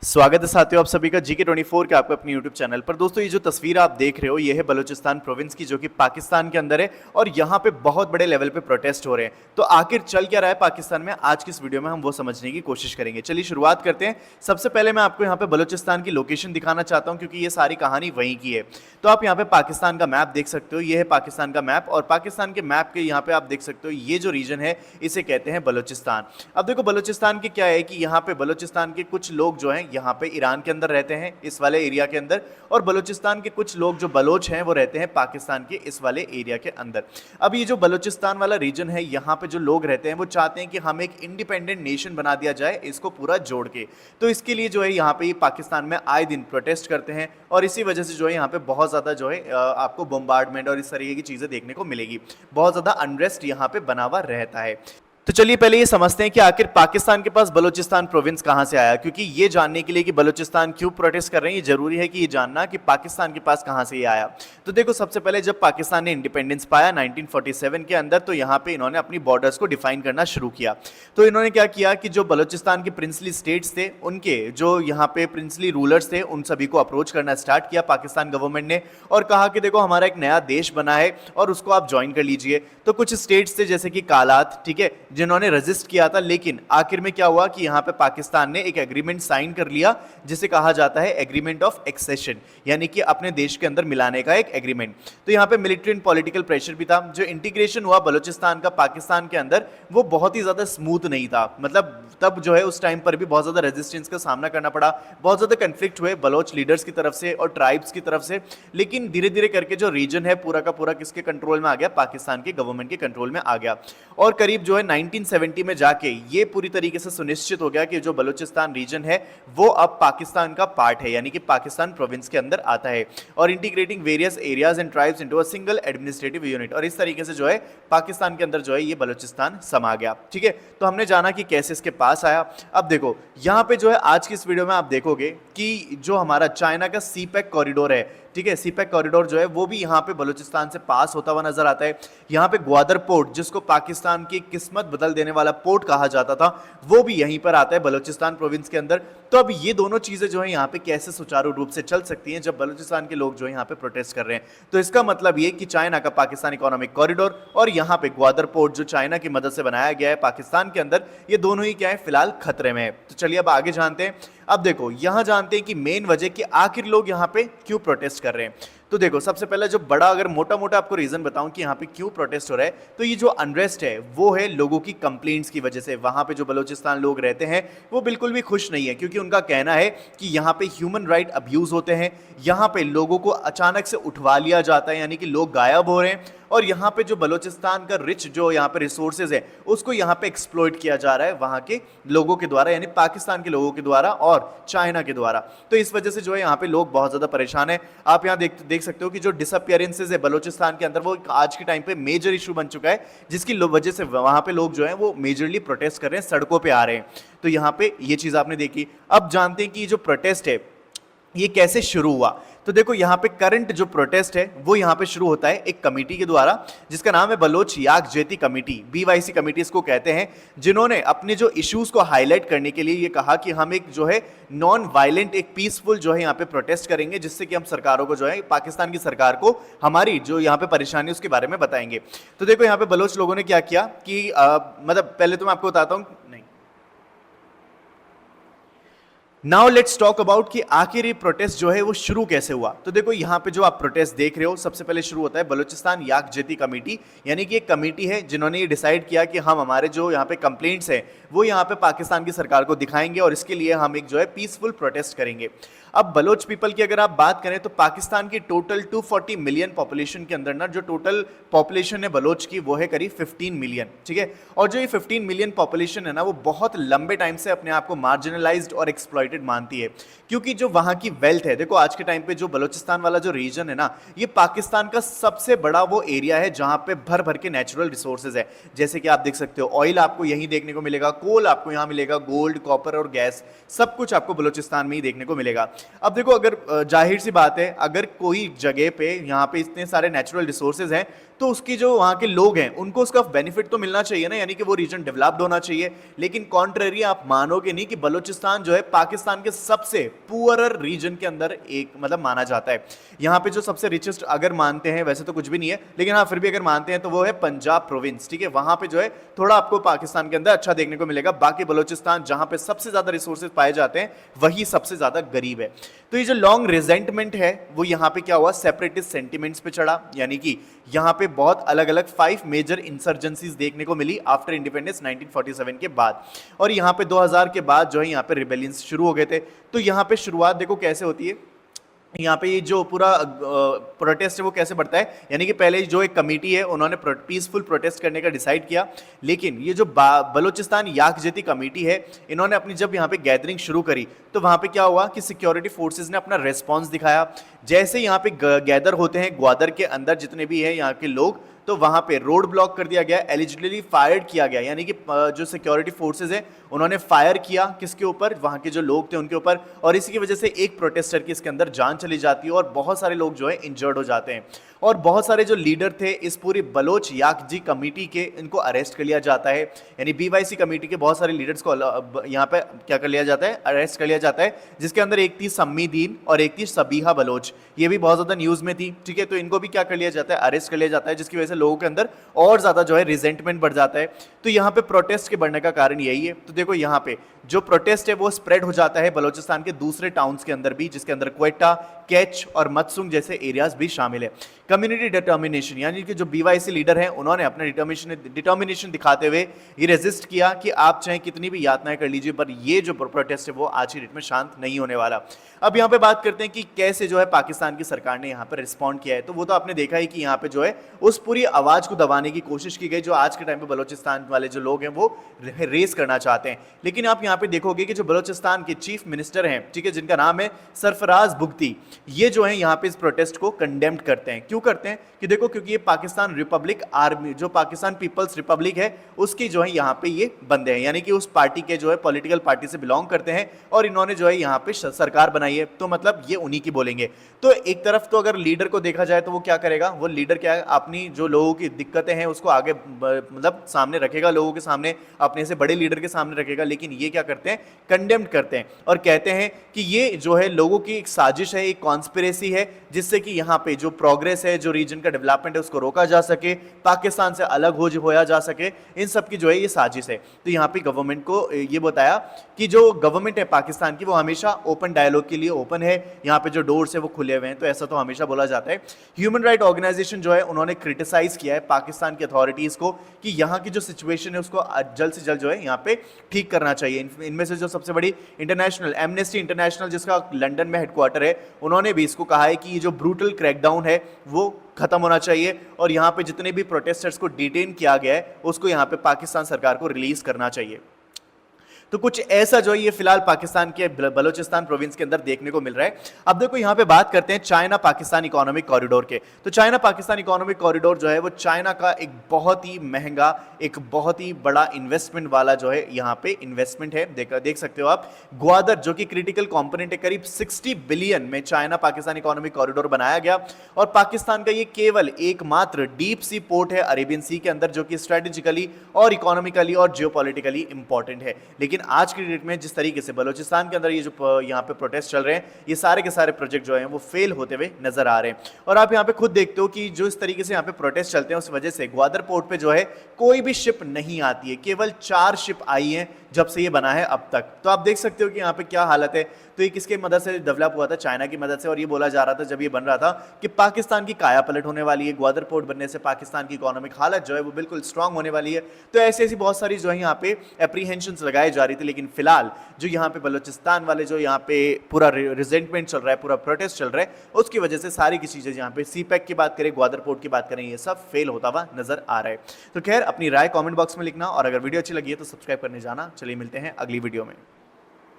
स्वागत है साथियों आप सभी का GK24 के आपके अपने YouTube चैनल पर। दोस्तों ये जो तस्वीर आप देख रहे हो ये है बलूचिस्तान प्रोविंस की, जो कि पाकिस्तान के अंदर है और यहाँ पे बहुत बड़े लेवल पे प्रोटेस्ट हो रहे हैं। तो आखिर चल क्या रहा है पाकिस्तान में, आज की इस वीडियो में हम वो समझने की कोशिश करेंगे। चलिए शुरुआत करते हैं। सबसे पहले मैं आपको यहाँ पे बलूचिस्तान की लोकेशन दिखाना चाहता हूँ क्योंकि ये सारी कहानी वहीं की है। तो आप यहाँ पे पाकिस्तान का मैप देख सकते हो, ये है पाकिस्तान का मैप और पाकिस्तान के मैप के यहाँ पे आप देख सकते हो ये जो रीजन है इसे कहते हैं बलूचिस्तान। अब देखो बलूचिस्तान के क्या है कि यहाँ पे बलूचिस्तान के कुछ लोग जो हैं यहाँ पे ईरान के अंदर रहते हैं इस वाले एरिया के अंदर, और बलूचिस्तान के कुछ लोग जो बलोच हैं वो रहते हैं पाकिस्तान के इस वाले एरिया के अंदर। अब ये जो बलूचिस्तान वाला रीजन है यहाँ पे जो लोग रहते हैं वो चाहते हैं कि हम एक इंडिपेंडेंट नेशन बना दिया जाए इसको पूरा जोड़ के। तो इसके लिए जो है यहाँ पे पाकिस्तान में आए दिन प्रोटेस्ट करते हैं और इसी वजह से जो है यहाँ पे बहुत ज़्यादा जो है आपको बम्बार्डमेंट और इस तरीके की चीज़ें देखने को मिलेगी। बहुत ज़्यादा अनरेस्ट यहाँ पे बना हुआ रहता है। तो चलिए पहले ये समझते हैं कि आखिर पाकिस्तान के पास बलूचिस्तान प्रोविंस कहां से आया, क्योंकि ये जानने के लिए कि बलूचिस्तान क्यों प्रोटेस्ट कर रहे हैं ये जरूरी है कि ये जानना कि पाकिस्तान के पास कहां से ये आया। तो देखो सबसे पहले जब पाकिस्तान ने इंडिपेंडेंस पाया 1947 के अंदर, तो यहाँ पे इन्होंने अपनी बॉर्डर्स को डिफाइन करना शुरू किया। तो इन्होंने क्या किया कि जो बलूचिस्तान के प्रिंसली स्टेट्स थे उनके जो यहाँ पे प्रिंसली रूलर्स थे उन सभी को अप्रोच करना स्टार्ट किया पाकिस्तान गवर्नमेंट ने, और कहा कि देखो हमारा एक नया देश बना है और उसको आप ज्वाइन कर लीजिए। तो कुछ स्टेट्स थे जैसे कि कालात, ठीक है, जिन्होंने रेजिस्ट किया था, लेकिन आखिर में क्या हुआ कि यहाँ पे पाकिस्तान ने एक एग्रीमेंट साइन कर लिया जिसे कहा जाता है एग्रीमेंट ऑफ एक्सेशन, यानी कि अपने देश के अंदर मिलाने का एक एग्रीमेंट। तो यहाँ पे मिलिट्री एंड पॉलिटिकल प्रेशर भी था। जो इंटीग्रेशन हुआ बलूचिस्तान का पाकिस्तान के अंदर वो बहुत ही ज्यादा स्मूथ नहीं था, मतलब तब जो है उस टाइम पर भी बहुत ज्यादा रेजिस्टेंस का सामना करना पड़ा, बहुत ज्यादा कंफ्लिक्ट हुए बलोच लीडर्स की तरफ से और ट्राइब्स की तरफ से। लेकिन धीरे धीरे करके जो रीजन है पूरा का पूरा किसके कंट्रोल में आ गया, पाकिस्तान के गवर्नमेंट के कंट्रोल में आ गया। और करीब जो है 1970 में जाके ये पूरी तरीके से सुनिश्चित हो गया कि जो बलूचिस्तान रीजन है वो अब पाकिस्तान का पार्ट है, यानी कि पाकिस्तान प्रोविंस के अंदर आता है, और integrating various areas and tribes into a single administrative unit. और इस तरीके से जो है पाकिस्तान के अंदर जो है ये बलूचिस्तान समा गया। ठीक है, तो हमने जाना कि कैसे इसके पास आया। अब देखो यहाँ पे जो है आज की इस वीडियो में आप देखोगे कि जो हमारा चाइना का सीपैक कॉरिडोर है, ठीक है, सीपैक कॉरिडोर जो है वो भी यहाँ पे बलूचिस्तान से पास होता हुआ नजर आता है। यहाँ पे ग्वादर पोर्ट, जिसको पाकिस्तान की किस्मत बदल देने वाला पोर्ट कहा जाता था, वो भी यहीं पर आता है बलूचिस्तान प्रोविंस के अंदर। तो अब ये दोनों चीजें जो है यहाँ पे कैसे सुचारू रूप से चल सकती हैं जब बलूचिस्तान के लोग जो है यहाँ पे प्रोटेस्ट कर रहे हैं। तो इसका मतलब ये कि चाइना का पाकिस्तान इकोनॉमिक कॉरिडोर और यहाँ पे ग्वादर पोर्ट जो चाइना की मदद से बनाया गया है पाकिस्तान के अंदर, ये दोनों ही क्या है फिलहाल खतरे में है। तो चलिए अब आगे जानते हैं। अब देखो यहां जानते हैं कि मेन वजह कि आखिर लोग यहां पे क्यों प्रोटेस्ट कर रहे हैं। तो देखो सबसे पहले जो बड़ा अगर मोटा मोटा आपको रीजन बताऊं कि यहाँ पे क्यों प्रोटेस्ट हो रहा है, तो ये जो अनरेस्ट है वो है लोगों की कंप्लेंट्स की वजह से। वहां पे जो बलूचिस्तान लोग रहते हैं वो बिल्कुल भी खुश नहीं है, क्योंकि उनका कहना है कि यहाँ पे ह्यूमन राइट अब्यूज होते हैं, यहाँ पे लोगों को अचानक से उठवा लिया जाता है, यानी कि लोग गायब हो रहे हैं, और यहाँ पे जो बलूचिस्तान का रिच जो यहाँ पे रिसोर्सेज है उसको यहाँ पे एक्सप्लॉइट किया जा रहा है वहां के लोगों के द्वारा, यानी पाकिस्तान के लोगों के द्वारा और चाइना के द्वारा। तो इस वजह से जो है यहाँ पे लोग बहुत ज्यादा परेशान है। आप यहाँ देख सकते हो कि जो डिसअपियरेंसेज है बलूचिस्तान के अंदर वो आज के टाइम पे मेजर इशू बन चुका है, जिसकी वजह से वहां पे लोग जो है वो मेजरली प्रोटेस्ट कर रहे हैं, सड़कों पे आ रहे हैं। तो यहाँ पे ये चीज आपने देखी। अब जानते हैं कि जो प्रोटेस्ट है ये कैसे शुरू हुआ। तो देखो यहाँ पे करंट जो प्रोटेस्ट है वो यहाँ पे शुरू होता है एक कमेटी के द्वारा जिसका नाम है बलोच याक जेती कमेटी, BYC कमेटी इसको कहते हैं, जिन्होंने अपने जो इश्यूज को हाईलाइट करने के लिए ये कहा कि हम एक जो है नॉन वायलेंट एक पीसफुल जो है यहाँ पे प्रोटेस्ट करेंगे, जिससे कि हम सरकारों को जो है पाकिस्तान की सरकार को हमारी जो यहाँ पे परेशानी उसके बारे में बताएंगे। तो देखो यहाँ पे बलोच लोगों ने क्या किया कि मतलब पहले तो मैं आपको बताता हूँ, नहीं नाउ लेट्स टॉक अबाउट कि आखिर ये प्रोटेस्ट जो है वो शुरू कैसे हुआ। तो देखो यहाँ पे जो आप प्रोटेस्ट देख रहे हो सबसे पहले शुरू होता है बलूचिस्तान याक जेती कमेटी, यानी कि एक कमेटी है जिन्होंने ये डिसाइड किया कि हम हमारे जो यहाँ पे कंप्लेंट्स हैं वो यहाँ पे पाकिस्तान की सरकार को दिखाएंगे और इसके लिए हम एक जो है पीसफुल प्रोटेस्ट करेंगे। अब बलोच पीपल की अगर आप बात करें तो पाकिस्तान की टोटल 240 मिलियन पॉपुलेशन के अंदर ना जो टोटल पॉपुलेशन है बलोच की वो है करीब 15 मिलियन, ठीक है। और जो ये 15 मिलियन पॉपुलेशन है ना वो बहुत लंबे टाइम से अपने आप को मार्जिनलाइज्ड और एक्सप्लॉइटेड मानती है, क्योंकि जो वहां की वेल्थ है, देखो आज के टाइम पे जो बलूचिस्तान वाला जो रीजन है ना ये पाकिस्तान का सबसे बड़ा वो एरिया है जहां पे भर भर के नेचुरल रिसोर्सेज है। जैसे कि आप देख सकते हो ऑयल आपको यहीं देखने को मिलेगा, कोल आपको यहां मिलेगा, गोल्ड कॉपर और गैस सब कुछ आपको बलूचिस्तान में ही देखने को मिलेगा। अब देखो अगर जाहिर सी बात है अगर कोई जगह पे यहाँ पे इतने सारे नेचुरल रिसोर्सेज हैं तो उसकी जो वहां के लोग हैं उनको उसका बेनिफिट तो मिलना चाहिए ना, यानी कि वो रीजन डेवलप्ड होना चाहिए। लेकिन कॉन्ट्रेरी आप मानोगे नहीं कि बलूचिस्तान जो है पाकिस्तान के सबसे पुअरर रीजन के अंदर एक मतलब माना जाता है। यहाँ पे जो सबसे रिचेस्ट अगर मानते हैं, वैसे तो कुछ भी नहीं है, लेकिन हाँ फिर भी अगर मानते हैं तो वो है पंजाब प्रोविंस, ठीक है। वहां पे जो है थोड़ा आपको पाकिस्तान के अंदर अच्छा देखने को मिलेगा। बाकी बलूचिस्तान जहां पे सबसे ज्यादा रिसोर्सेज पाए जाते हैं वही सबसे ज्यादा गरीब है। तो ये जो लॉन्ग रिजेंटमेंट है वो यहाँ पे क्या हुआ, सेपरेटिस्ट सेंटिमेंट्स पे चढ़ा, यानी कि यहाँ पे बहुत अलग अलग 5 मेजर इंसर्जेंसीज देखने को मिली आफ्टर इंडिपेंडेंस 1947 के बाद। और यहाँ पे 2000 के बाद जो है यहाँ पे रिबेलियंस शुरू हो गए थे। तो यहाँ पे शुरुआत देखो कैसे होती है। यहाँ पे ये जो पूरा प्रोटेस्ट है वो कैसे बढ़ता है, यानी कि पहले जो एक कमेटी है उन्होंने पीसफुल प्रोटेस्ट करने का डिसाइड किया। लेकिन ये जो बलूचिस्तान याकजती कमेटी है, इन्होंने अपनी जब यहाँ पे गैदरिंग शुरू करी तो वहाँ पे क्या हुआ कि सिक्योरिटी फोर्सेस ने अपना रेस्पॉन्स दिखाया। जैसे यहाँ पे गैदर होते हैं ग्वादर के अंदर जितने भी है यहाँ के लोग, तो वहां पे रोड ब्लॉक कर दिया गया, एलिजिबली फायर किया गया, यानी कि जो सिक्योरिटी फोर्सेस है उन्होंने फायर किया किसके ऊपर, वहां के जो लोग थे उनके ऊपर। और इसी की वजह से एक प्रोटेस्टर की इसके अंदर जान चली जाती है और बहुत सारे लोग जो है इंजर्ड हो जाते हैं। और बहुत सारे जो लीडर थे इस पूरी बलोच याकजी कमेटी के, इनको अरेस्ट कर लिया जाता है। यानी BYC कमेटी के बहुत सारे लीडर्स को यहाँ पे क्या कर लिया जाता है, अरेस्ट कर लिया जाता है, जिसके अंदर एक थी सम्मी दीन और एक थी सबीहा बलोच। ये भी बहुत ज्यादा न्यूज में थी, ठीक है। तो इनको भी क्या कर लिया जाता है, अरेस्ट कर लिया जाता है, जिसकी वजह से लोगों के अंदर और ज्यादा जो है रिजेंटमेंट बढ़ जाता है। तो यहाँ पे प्रोटेस्ट के बढ़ने का कारण यही है। तो देखो यहाँ पे जो प्रोटेस्ट है वो स्प्रेड हो जाता है बलूचिस्तान के दूसरे टाउन्स के अंदर भी, जिसके अंदर क्वेटा, कैच और मतसुंग जैसे एरियाज भी शामिल है। कम्युनिटी डिटर्मिनेशन, यानी कि जो BYC लीडर हैं उन्होंने अपना डिटर्मिनेशन दिखाते हुए ये रेजिस्ट किया कि आप चाहे कितनी भी यातनाएं कर लीजिए, पर ये जो प्रोटेस्ट है वो आज की डेट में शांत नहीं होने वाला। अब यहाँ पे बात करते हैं कि कैसे जो है पाकिस्तान की सरकार ने यहाँ पे रिस्पॉन्ड किया है। तो वो तो आपने देखा ही कि यहाँ पे जो है उस पूरी आवाज को दबाने की कोशिश की गई जो आज के टाइम पे बलूचिस्तान वाले जो लोग हैं वो रेस करना चाहते हैं। लेकिन आप यहाँ पे देखोगे कि जो बलूचिस्तान के चीफ मिनिस्टर हैं, ठीक है, जिनका नाम है सरफराज बुगती, ये जो है यहाँ पे इस प्रोटेस्ट को कंडेम्ड करते हैं। क्यों करते हैं कि देखो, क्योंकि ये पाकिस्तान रिपब्लिक आर्मी, जो पाकिस्तान पीपल्स रिपब्लिक है उसकी जो है यहाँ पे ये बंदे हैं, यानी कि उस पार्टी के जो है पॉलिटिकल पार्टी से बिलोंग करते हैं और इन्होंने जो है यहाँ पे सरकार बनाई है, तो मतलब ये उन्हीं की बोलेंगे। तो एक तरफ तो अगर लीडर को देखा जाए तो वो क्या करेगा, वो लीडर क्या है, अपनी जो लोगों की दिक्कतें हैं उसको आगे मतलब सामने रखेगा, लोगों के सामने, अपने से बड़े लीडर के सामने रखेगा। लेकिन ये क्या करते हैं, कंडेम्ड करते हैं और कहते हैं कि ये जो है लोगों की एक साजिश है, एक कॉन्स्पिरेसी है, जिससे कि यहाँ पे जो प्रोग्रेस है, जो रीजन का डेवलपमेंट है उसको रोका जा सके, पाकिस्तान से अलग होया जा सके, इन सब की जो है ये साजिश है। तो यहाँ पे गवर्नमेंट को ये बताया कि जो गवर्नमेंट है पाकिस्तान की वो हमेशा ओपन डायलॉग के लिए ओपन है, यहाँ पे जो डोर्स है वो खुले हुए हैं, तो ऐसा तो हमेशा बोला जाता है। ह्यूमन राइट ऑर्गेनाइजेशन जो है उन्होंने क्रिटिसाइज किया है पाकिस्तान की अथॉरिटीज को कि यहाँ की जो सिचुएशन है उसको जल्द से जल्द जो है यहाँ पे ठीक करना चाहिए। इनमें से जो सबसे बड़ी इंटरनेशनल एमनेस्टी इंटरनेशनल, जिसका लंदन में हेडक्वार्टर है, उन्होंने भी इसको कहा है कि ये जो ब्रूटल क्रैकडाउन है वो खत्म होना चाहिए और यहाँ पे जितने भी प्रोटेस्टर्स को डिटेन किया गया है उसको यहाँ पे पाकिस्तान सरकार को रिलीज करना चाहिए। तो कुछ ऐसा जो है ये फिलहाल पाकिस्तान के बलूचिस्तान प्रोविंस के अंदर देखने को मिल रहा है। अब देखो यहाँ पे बात करते हैं चाइना पाकिस्तान इकोनॉमिक कॉरिडोर के। तो चाइना पाकिस्तान इकोनॉमिक कॉरिडोर जो है वो चाइना का एक बहुत ही महंगा, एक बहुत ही बड़ा इन्वेस्टमेंट वाला जो है यहाँ पे इन्वेस्टमेंट है। देख सकते हो आप, ग्वादर जो कि क्रिटिकल कॉम्पोनेंट है, करीब 60 बिलियन में चाइना पाकिस्तान इकोनॉमिक कॉरिडोर बनाया गया और पाकिस्तान का ये केवल एकमात्र डीप सी पोर्ट है अरेबियन सी के अंदर, जो कि स्ट्रेटेजिकली और इकोनॉमिकली और जियोपॉलिटिकली इंपॉर्टेंट है। लेकिन आज की डेट में जिस तरीके से बलूचिस्तान के अंदर ये जो यहाँ पे प्रोटेस्ट चल रहे हैं, ये सारे के सारे प्रोजेक्ट जो हैं वो फेल होते हुए नजर आ रहे हैं। और आप यहाँ पे खुद देखते हो कि जो इस तरीके से यहाँ पे प्रोटेस्ट चलते हैं उस वजह से ग्वादर पोर्ट पे जो है कोई भी शिप नहीं आती है, केवल 4 शिप आई हैं जब से ये बना है अब तक। तो आप देख सकते हो कि यहाँ पे क्या हालत है। तो ये किसके मदद से डेवलप हुआ था, चाइना की मदद से। और ये बोला जा रहा था जब ये बन रहा था कि पाकिस्तान की काया पलट होने वाली है, ग्वादर पोर्ट बनने से पाकिस्तान की इकोनॉमिक हालत जो है वो बिल्कुल स्ट्रांग होने वाली है। तो ऐसी ऐसी बहुत सारी जो है यहाँ पे एप्रीहेंशंस लगाई जा रही थी। लेकिन फिलहाल जो यहाँ पे बलूचिस्तान वाले जो यहाँ पे पूरा रिजेंटमेंट चल रहा है, पूरा प्रोटेस्ट चल रहा है, उसकी वजह से सारी की चीजें यहाँ पे सीपैक की बात करें, ग्वादर पोर्ट की बात करें, ये सब फेल होता हुआ नजर आ रहा है। तो खैर अपनी राय कमेंट बॉक्स में लिखना और अगर वीडियो अच्छी लगी है तो सब्सक्राइब करने जाना। चलिए मिलते हैं अगली वीडियो में।